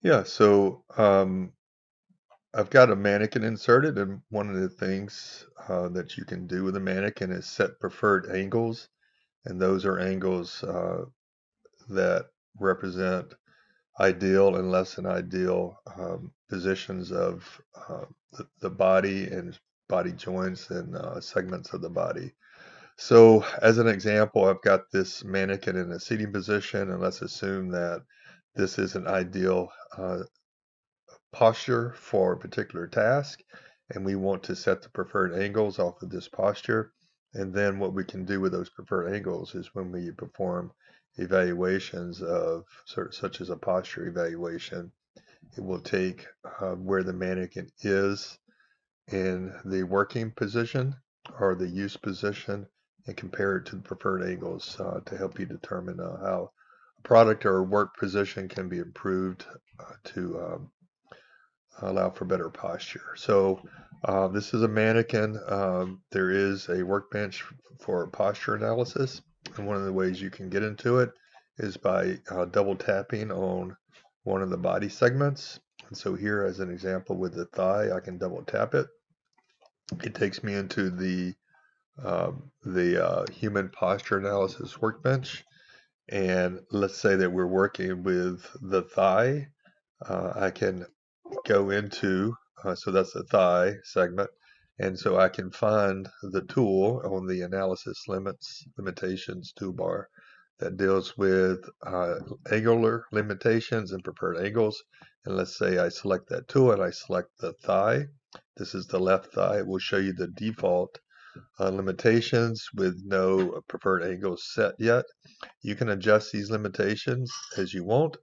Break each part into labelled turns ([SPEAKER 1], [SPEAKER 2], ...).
[SPEAKER 1] Yeah, so I've got a mannequin inserted, and one of the things that you can do with a mannequin is set preferred angles, and those are angles that represent ideal and less than ideal positions of the body and body joints and segments of the body. So, as an example, I've got this mannequin in a seating position, and let's assume that this is an ideal posture for a particular task, and we want to set the preferred angles off of this posture. And then what we can do with those preferred angles is when we perform evaluations of such as a posture evaluation, it will take where the mannequin is in the working position or the use position and compare it to the preferred angles to help you determine how a product or work position can be improved to allow for better posture. So this is a mannequin. There is a workbench for posture analysis. And one of the ways you can get into it is by double tapping on one of the body segments. And so here, as an example with the thigh, I can double tap it. It takes me into the human posture analysis workbench. And let's say that we're working with the thigh. I can go into, so that's the thigh segment. And so I can find the tool on the analysis limitations toolbar that deals with angular limitations and preferred angles. And let's say I select that tool and I select the thigh. This is the left thigh. It will show you the default limitations with no preferred angles set yet. You can adjust these limitations as you want.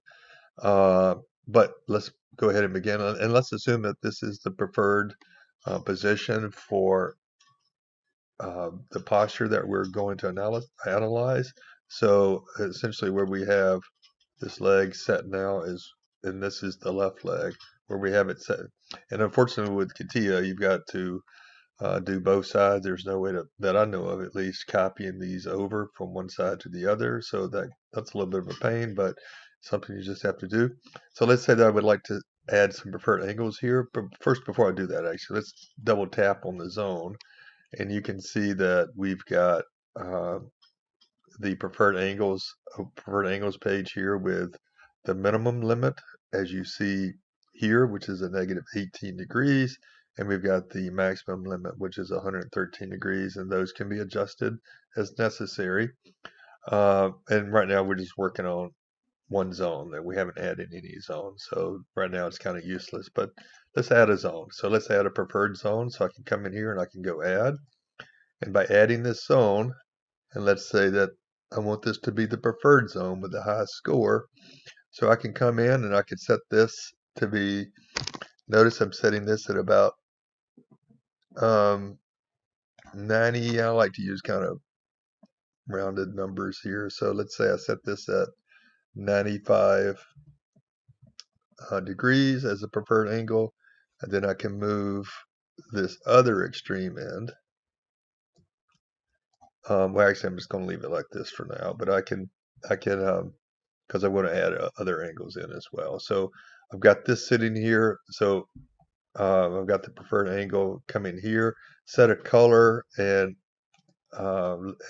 [SPEAKER 1] Uh, but let's go ahead and begin. And let's assume that this is the preferred position for the posture that we're going to analyze. So essentially where we have this leg set now is, and this is the left leg where we have it set. And unfortunately with CATIA, you've got to do both sides. There's no way to, that I know of at least, copying these over from one side to the other. So that's a little bit of a pain, but something you just have to do. So let's say that I would like to add some preferred angles here. But first, before I do that, actually, let's double tap on the zone. And you can see that we've got uh, the preferred angles page here with the minimum limit, as you see here, which is a negative 18 degrees. And we've got the maximum limit, which is 113 degrees, and those can be adjusted as necessary. And right now we're just working on one zone that we haven't added any zones. So right now it's kind of useless, but let's add a zone. So let's add a preferred zone. So I can come in here and I can go add. And by adding this zone, and let's say that I want this to be the preferred zone with the highest score. So I can come in and I can set this to be, notice I'm setting this at about um, 90. I like to use kind of rounded numbers here. So let's say I set this at 95 degrees as a preferred angle. And then I can move this other extreme end. Well, actually, I'm just going to leave it like this for now, but because I want to add other angles in as well. So I've got this sitting here. So I've got the preferred angle coming here, set a color, and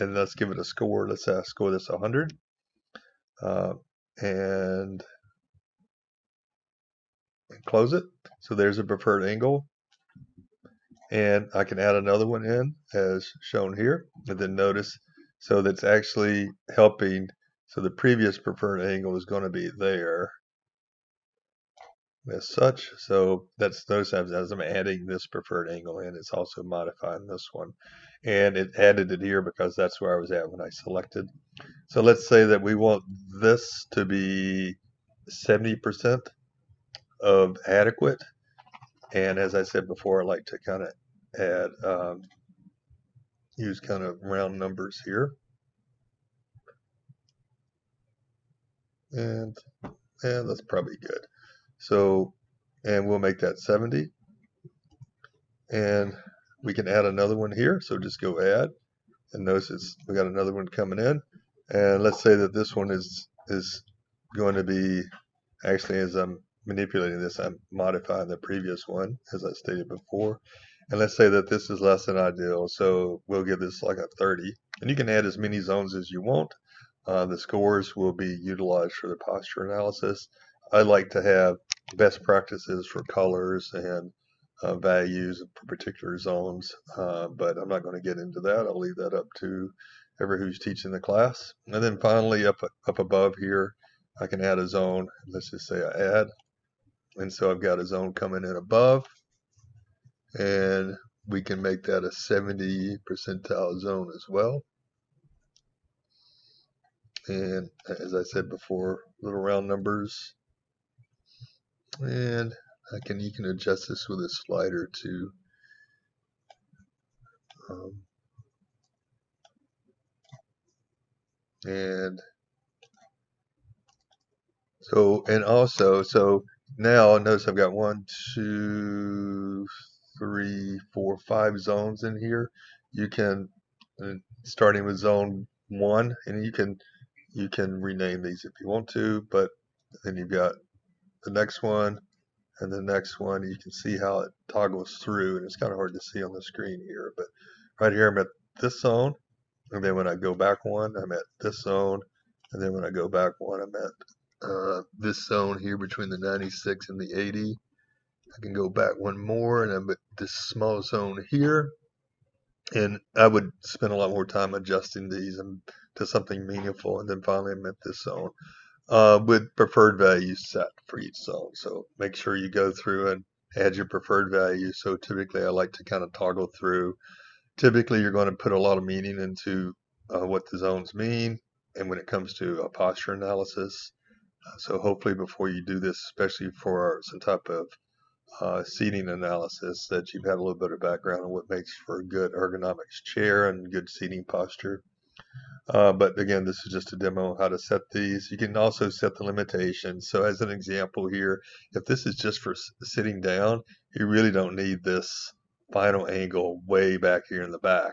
[SPEAKER 1] let's give it a score. Let's score this 100. Uh, and close it. So there's a preferred angle. And I can add another one in as shown here. And then notice, so that's actually helping. So the previous preferred angle is going to be there as such. So that's, notice as I'm adding this preferred angle in, it's also modifying this one. And it added it here because that's where I was at when I selected. So let's say that we want this to be 70% of adequate. And as I said before, I like to kind of add, use kind of round numbers here. And that's probably good. So, and we'll make that 70. And we can add another one here. So just go add. And notice we got another one coming in. And let's say that this one is going to be, actually as I'm manipulating this, I'm modifying the previous one, as I stated before. And let's say that this is less than ideal, so we'll give this like a 30. And you can add as many zones as you want. The scores will be utilized for the posture analysis. I like to have best practices for colors and values for particular zones, but I'm not going to get into that. I'll leave that up to whoever who's teaching the class. And then finally, up above here, I can add a zone. Let's just say I add, and so I've got a zone coming in above, and we can make that a 70 percentile zone as well. And as I said before, little round numbers. And you can adjust this with a slider too. Um, and so now notice I've got 1, 2, 3, 4, 5 zones in here. You can, starting with zone 1, and you can rename these if you want to, but then you've got the next one and the next one. You can see how it toggles through, and it's kind of hard to see on the screen here, but right here I'm at this zone, and then when I go back one, I'm at this zone, and then when I go back one, I'm at this zone here between the 96 and the 80. I can go back one more, and I'm at this small zone here. And I would spend a lot more time adjusting these to something meaningful. And then finally, I'm at this zone with preferred values set for each zone. So make sure you go through and add your preferred values. So typically, I like to kind of toggle through. Typically, you're going to put a lot of meaning into what the zones mean. And when it comes to a posture analysis, so hopefully before you do this, especially for some type of seating analysis, that you've had a little bit of background on what makes for a good ergonomics chair and good seating posture. But again, this is just a demo of how to set these. You can also set the limitations. So as an example here, if this is just for sitting down, you really don't need this final angle way back here in the back,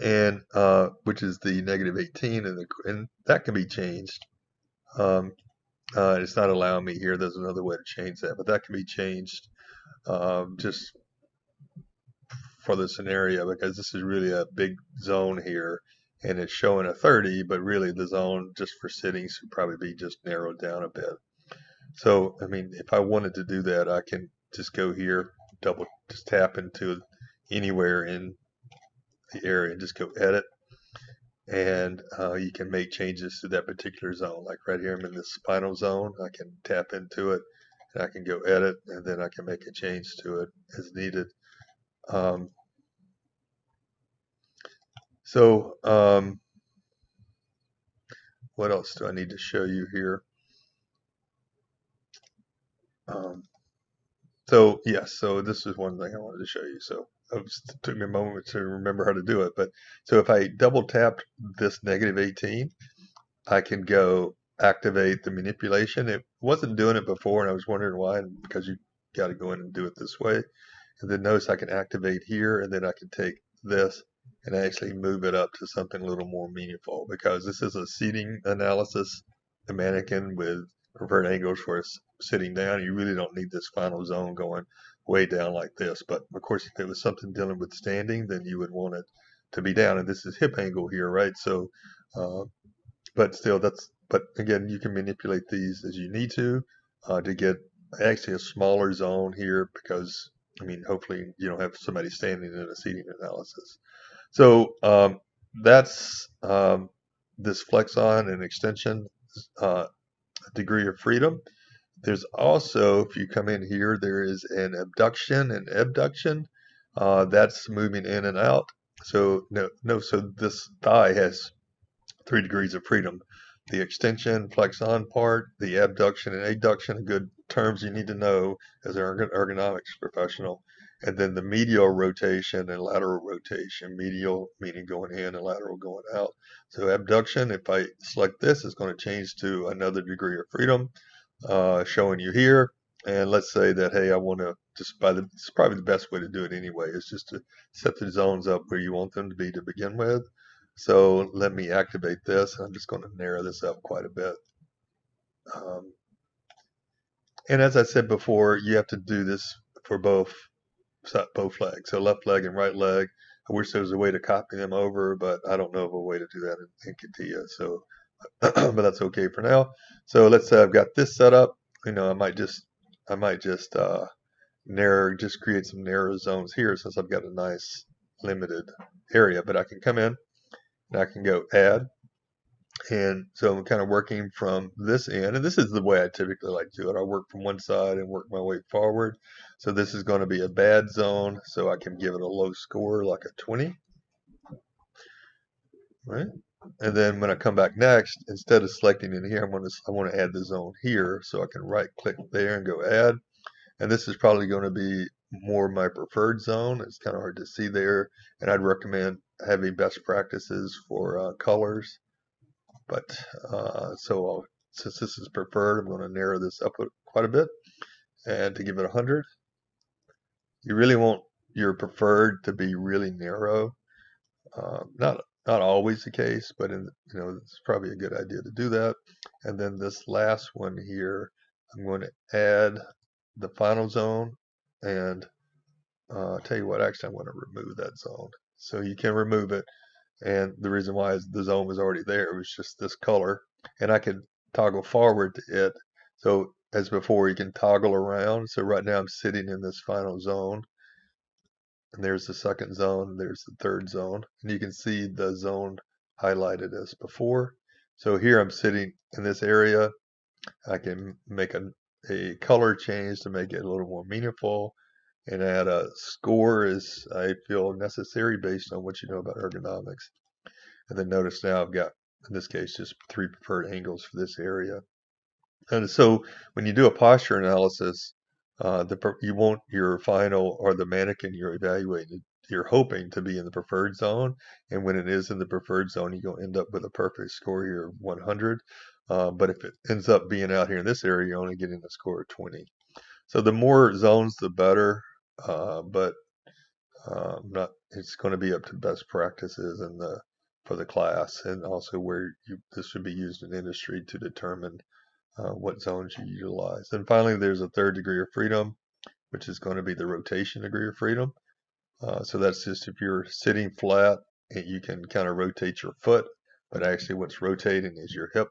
[SPEAKER 1] and which is the -18, and that can be changed. Um, it's not allowing me here. There's another way to change that, but that can be changed just for the scenario, because this is really a big zone here, and it's showing a 30, but really the zone just for sitting should probably be just narrowed down a bit. So, I mean, if I wanted to do that, I can just go here, just tap into anywhere in the area and just go edit, and you can make changes to that particular zone. Like right here, I'm in the spinal zone. I can tap into it, and I can go edit, and then I can make a change to it as needed. Um, so what else do I need to show you here? Um, so yes, so this is one thing I wanted to show you. So it took me a moment to remember how to do it. But so if I double tap this -18, I can go activate the manipulation. It wasn't doing it before, and I was wondering why, and because you got to go in and do it this way. And then notice I can activate here, and then I can take this and actually move it up to something a little more meaningful, because this is a seating analysis, the mannequin with preferred angles for sitting down. You really don't need this final zone going way down like this. But of course, if it was something dealing with standing, then you would want it to be down. And this is hip angle here, right? So, but still, but again, you can manipulate these as you need to get actually a smaller zone here, because I mean, hopefully you don't have somebody standing in a seating analysis. So that's this flex on and extension degree of freedom. There's also, if you come in here, there is an abduction and abduction. That's moving in and out. So so this thigh has 3 degrees of freedom. The extension, flex on part, the abduction and adduction, good terms you need to know as an ergonomics professional. And then the medial rotation and lateral rotation. Medial meaning going in and lateral going out. So abduction, if I select this, is going to change to another degree of freedom, showing you here. And let's say that, hey, I want to just it's probably the best way to do it anyway, is just to set the zones up where you want them to be to begin with. So let me activate this. I'm just going to narrow this up quite a bit. Um, And as I said before, you have to do this for both legs, so left leg and right leg. I wish there was a way to copy them over, but I don't know of a way to do that in CATIA. So, but that's okay for now. So let's say I've got this set up. I might just narrow, just create some narrow zones here since I've got a nice limited area. But I can come in and I can go add. And so I'm kind of working from this end, and this is the way I typically like to do it. I work from one side and work my way forward. So this is going to be a bad zone, so I can give it a low score like a 20, right? And then when I come back next, instead of selecting in here, I want to add the zone here, so I can right click there and go add. And this is probably going to be more my preferred zone. It's kind of hard to see there, and I'd recommend having best practices for colors. But since this is preferred, I'm going to narrow this up quite a bit. And to give it 100, you really want your preferred to be really narrow. Not always the case, but it's probably a good idea to do that. And then this last one here, I'm going to add the final zone. And I'll tell you what, actually, I'm going to remove that zone. So you can remove it. And the reason why is the zone was already there. It was just this color. And I could toggle forward to it. So as before, you can toggle around. So right now I'm sitting in this final zone. And there's the second zone. There's the third zone. And you can see the zone highlighted as before. So here I'm sitting in this area. I can make a color change to make it a little more meaningful and add a score as I feel necessary based on what you know about ergonomics. And then notice now I've got, in this case, just 3 preferred angles for this area. And so when you do a posture analysis, you want your final or the mannequin you're evaluating, you're hoping to be in the preferred zone. And when it is in the preferred zone, you're going to end up with a perfect score here of 100. But if it ends up being out here in this area, you're only getting a score of 20. So the more zones, the better. But not it's going to be up to best practices for the class, and also where this should be used in industry to determine what zones you utilize. And finally, there's a third degree of freedom, which is going to be the rotation degree of freedom. So that's just if you're sitting flat, and you can kind of rotate your foot, but actually what's rotating is your hip.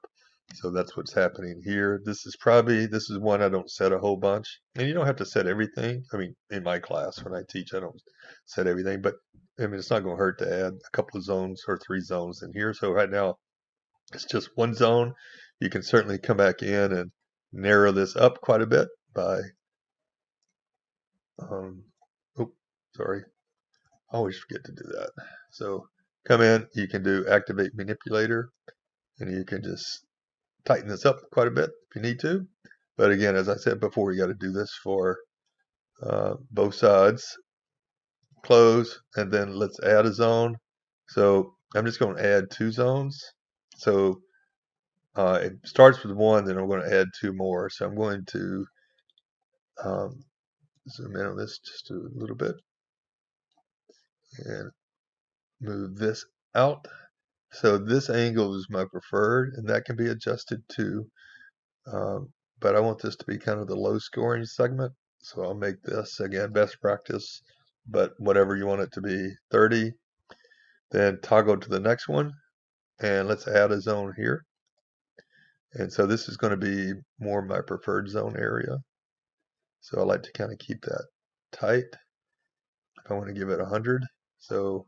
[SPEAKER 1] So that's what's happening here. This is one I don't set a whole bunch. And you don't have to set everything. I mean, in my class when I teach, I don't set everything, but I mean, it's not going to hurt to add a couple of zones or 3 zones in here. So right now it's just one zone. You can certainly come back in and narrow this up quite a bit by, oh, sorry. I always forget to do that. So come in, you can do activate manipulator, and you can just tighten this up quite a bit if you need to. But again, as I said before, you got to do this for both sides. Close, and then let's add a zone. So I'm just going to add 2 zones. So it starts with 1, then I'm going to add 2 more. So I'm going to um, zoom in on this just a little bit and move this out. So this angle is my preferred, and that can be adjusted too. But I want this to be kind of the low scoring segment. So I'll make this, again, best practice, but whatever you want it to be, 30. Then toggle to the next one, and let's add a zone here. And so this is going to be more my preferred zone area. So I like to kind of keep that tight. If I want to give it 100. So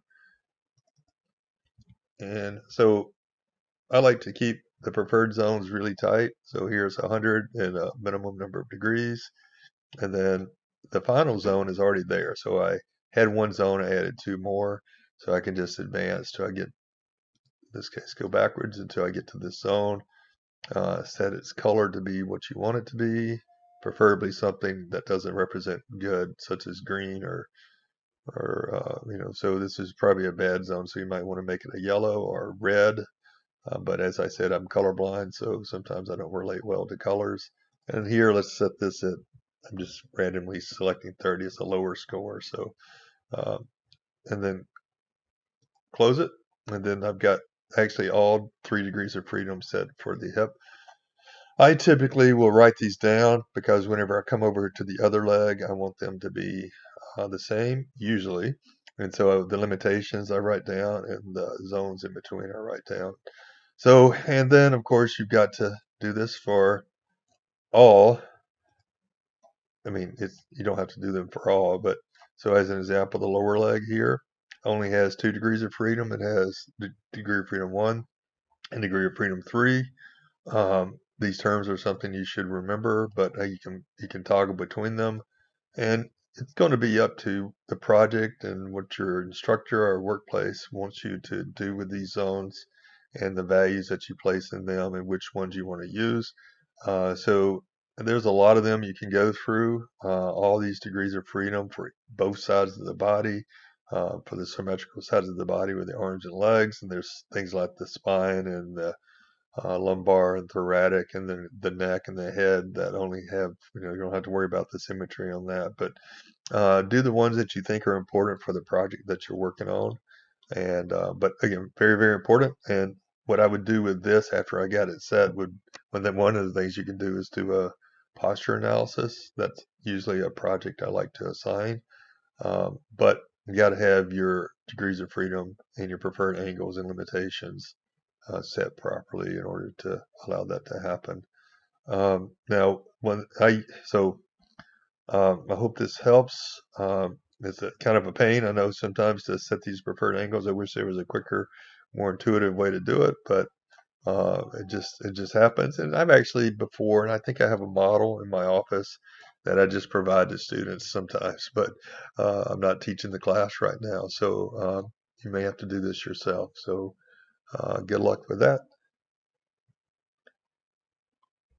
[SPEAKER 1] I like to keep the preferred zones really tight. So here's 100 and a minimum number of degrees. And then the final zone is already there. So I had 1 zone, I added 2 more. So I can just advance till I get, in this case, go backwards until I get to this zone. Set its color to be what you want it to be, preferably something that doesn't represent good, such as green or so this is probably a bad zone, so you might want to make it a yellow or red. But as I said, I'm colorblind, so sometimes I don't relate well to colors. And here, let's set this at, I'm just randomly selecting 30 as a lower score. So, and then close it. And then I've got actually all 3 degrees of freedom set for the hip. I typically will write these down because whenever I come over to the other leg, I want them to be the same, usually. And so the limitations I write down and the zones in between I write down. So, and then of course you've got to do this for all. I mean, you don't have to do them for all, but so as an example, the lower leg here only has 2 degrees of freedom. It has degree of freedom 1 and degree of freedom 3. These terms are something you should remember, but you can toggle between them, and it's going to be up to the project and what your instructor or workplace wants you to do with these zones and the values that you place in them and which ones you want to use. So there's a lot of them you can go through. All these degrees of freedom for both sides of the body, for the symmetrical sides of the body with the arms and legs, and there's things like the spine and the lumbar and thoracic and the neck and the head that only have, you don't have to worry about the symmetry on that. But do the ones that you think are important for the project that you're working on. And but again, very, very important. And what I would do with this after I got it set one of the things you can do is do a posture analysis. That's usually a project I like to assign. But you got to have your degrees of freedom and your preferred angles and limitations set properly in order to allow that to happen. Now, I hope this helps. It's a kind of a pain, I know, sometimes to set these preferred angles. I wish there was a quicker, more intuitive way to do it, but it just happens. And I've actually before, and I think I have a model in my office that I just provide to students sometimes, but I'm not teaching the class right now, so you may have to do this yourself. So good luck with that.